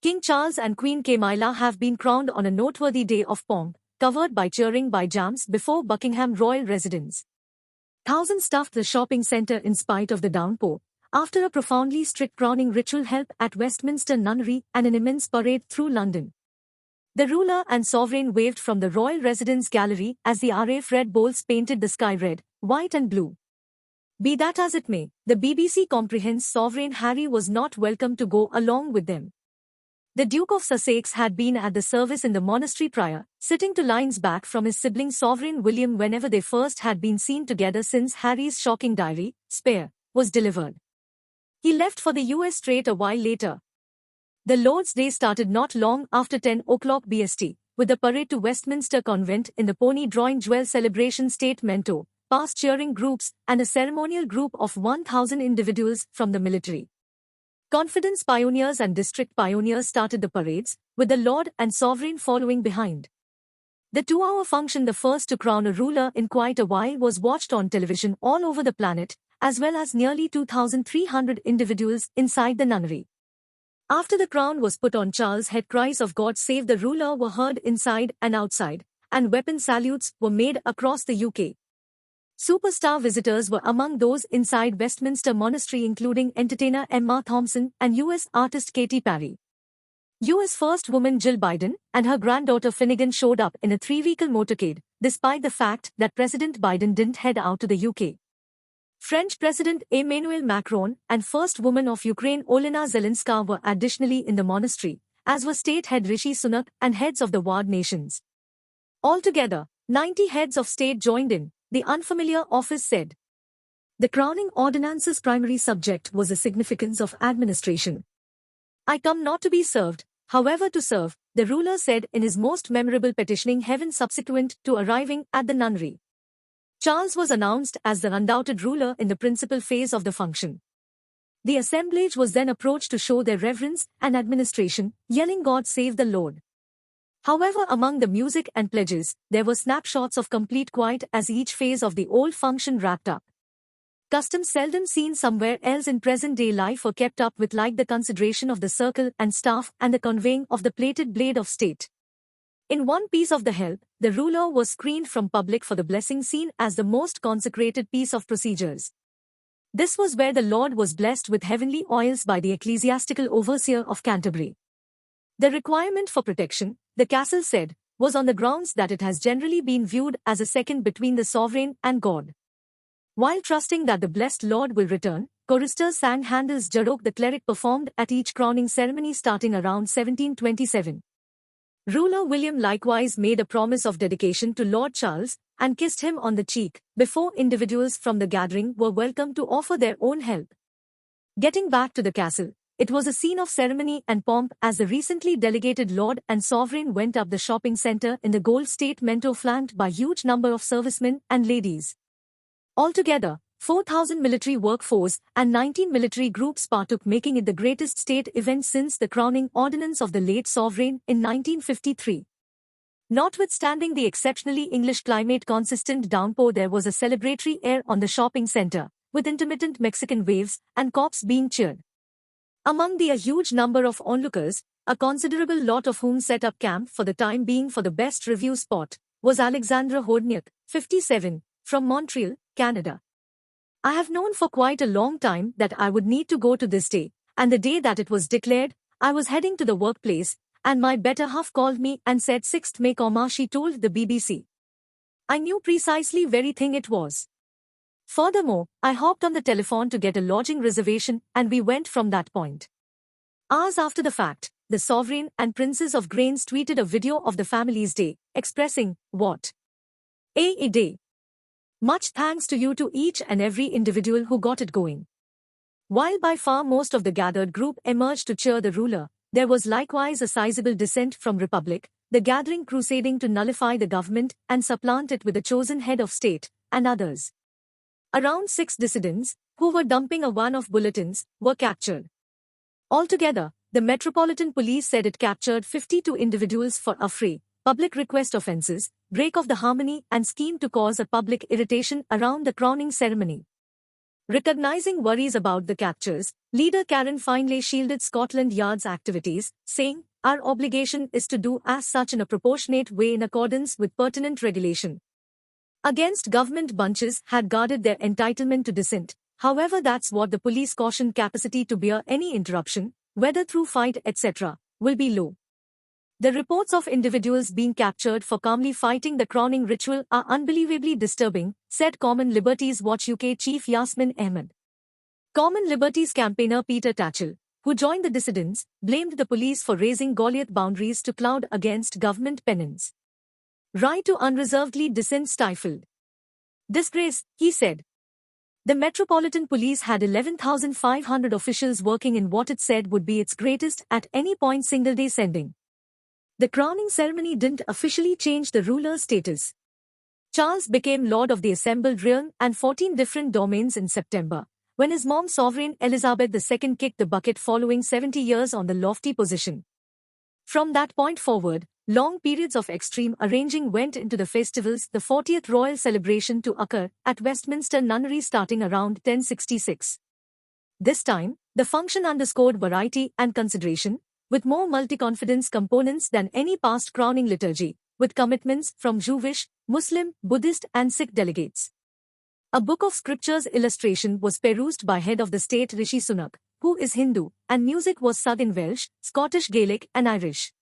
King Charles and Queen Camilla have been crowned on a noteworthy day of pomp, covered by cheering by jams before Buckingham royal residence. Thousands stuffed the shopping centre in spite of the downpour, after a profoundly strict crowning ritual held at Westminster Nunnery and an immense parade through London. The ruler and sovereign waved from the royal residence gallery as the RAF red bowls painted the sky red, white and blue. Be that as it may, the BBC comprehends Sovereign Harry was not welcome to go along with them. The Duke of Sussex had been at the service in the monastery prior, sitting 2 lines back from his sibling Sovereign William whenever they first had been seen together since Harry's shocking diary, Spare, was delivered. He left for the US straight a while later. The Lord's Day started not long after 10 o'clock BST, with the parade to Westminster Convent in the pony drawing jewel celebration statemento, past cheering groups, and a ceremonial group of 1,000 individuals from the military. Confidence pioneers and district pioneers started the parades, with the Lord and Sovereign following behind. The 2-hour function, the first to crown a ruler in quite a while, was watched on television all over the planet, as well as nearly 2,300 individuals inside the nunnery. After the crown was put on Charles' head, cries of "God save the ruler" were heard inside and outside, and weapon salutes were made across the UK. Superstar visitors were among those inside Westminster Monastery, including entertainer Emma Thompson and US artist Katy Perry. US First Woman Jill Biden and her granddaughter Finnegan showed up in a 3-vehicle motorcade, despite the fact that President Biden didn't head out to the UK. French President Emmanuel Macron and First Woman of Ukraine Olena Zelenska were additionally in the monastery, as were state head Rishi Sunak and heads of the Ward nations. Altogether, 90 heads of state joined in, the unfamiliar office said. The crowning ordinance's primary subject was the significance of administration. "I come not to be served, however to serve," the ruler said in his most memorable petitioning heaven subsequent to arriving at the nunnery. Charles was announced as the undoubted ruler in the principal phase of the function. The assemblage was then approached to show their reverence and administration, yelling "God save the Lord." However, among the music and pledges, there were snapshots of complete quiet as each phase of the old function wrapped up. Customs seldom seen somewhere else in present-day life were kept up with, like the consideration of the circle and staff and the conveying of the plated blade of state. In one piece of the help, the ruler was screened from public for the blessing, seen as the most consecrated piece of procedures. This was where the Lord was blessed with heavenly oils by the ecclesiastical overseer of Canterbury. The requirement for protection, the castle said, was on the grounds that it has generally been viewed as a second between the sovereign and God. While trusting that the blessed Lord will return, choristers sang Handel's Jarok the cleric performed at each crowning ceremony starting around 1727. Ruler William likewise made a promise of dedication to Lord Charles, and kissed him on the cheek, before individuals from the gathering were welcome to offer their own help. Getting back to the castle, it was a scene of ceremony and pomp as the recently delegated Lord and Sovereign went up the shopping centre in the gold statemento flanked by huge number of servicemen and ladies. Altogether, 4,000 military workforce and 19 military groups partook, making it the greatest state event since the crowning ordinance of the late sovereign in 1953. Notwithstanding the exceptionally English climate consistent downpour, there was a celebratory air on the shopping centre, with intermittent Mexican waves and cops being cheered. Among the huge number of onlookers, a considerable lot of whom set up camp for the time being for the best review spot, was Alexandra Hodniak, 57, from Montreal, Canada. "I have known for quite a long time that I would need to go to this day, and the day that it was declared, I was heading to the workplace, and my better half called me and said 6th May, she told the BBC. I knew precisely very thing it was. Furthermore, I hopped on the telephone to get a lodging reservation and we went from that point." Hours after the fact, the Sovereign and Princess of Grains tweeted a video of the family's day, expressing, "What a day. Much thanks to you, to each and every individual who got it going." While by far most of the gathered group emerged to cheer the ruler, there was likewise a sizable dissent from Republic, the gathering crusading to nullify the government and supplant it with a chosen head of state, and others. Around 6 dissidents, who were dumping a one of bulletins, were captured. Altogether, the Metropolitan Police said it captured 52 individuals for affray, public request offences, break of the harmony and scheme to cause a public irritation around the crowning ceremony. Recognizing worries about the captures, leader Karen Finlay shielded Scotland Yard's activities, saying, "Our obligation is to do as such in a proportionate way in accordance with pertinent regulation." Against government bunches had guarded their entitlement to dissent. However, that's what the police cautioned: capacity to bear any interruption, whether through fight, etc., will be low. The reports of individuals being captured for calmly fighting the crowning ritual are unbelievably disturbing, said Common Liberties Watch UK chief Yasmin Ahmed. Common Liberties campaigner Peter Tatchell, who joined the dissidents, blamed the police for raising Goliath boundaries to cloud against government penance. Right to unreservedly dissent stifled. Disgrace, he said. The Metropolitan Police had 11,500 officials working in what it said would be its greatest at any point single-day sending. The crowning ceremony didn't officially change the ruler's status. Charles became Lord of the assembled realm and 14 different domains in September, when his mom Sovereign Elizabeth II kicked the bucket following 70 years on the lofty position. From that point forward, long periods of extreme arranging went into the festivals, the 40th royal celebration to occur at Westminster Nunnery starting around 1066. This time, the function underscored variety and consideration, with more multi-confidence components than any past crowning liturgy, with commitments from Jewish, Muslim, Buddhist and Sikh delegates. A book of scriptures illustration was perused by head of the state Rishi Sunak, who is Hindu, and music was sung in Welsh, Scottish Gaelic and Irish.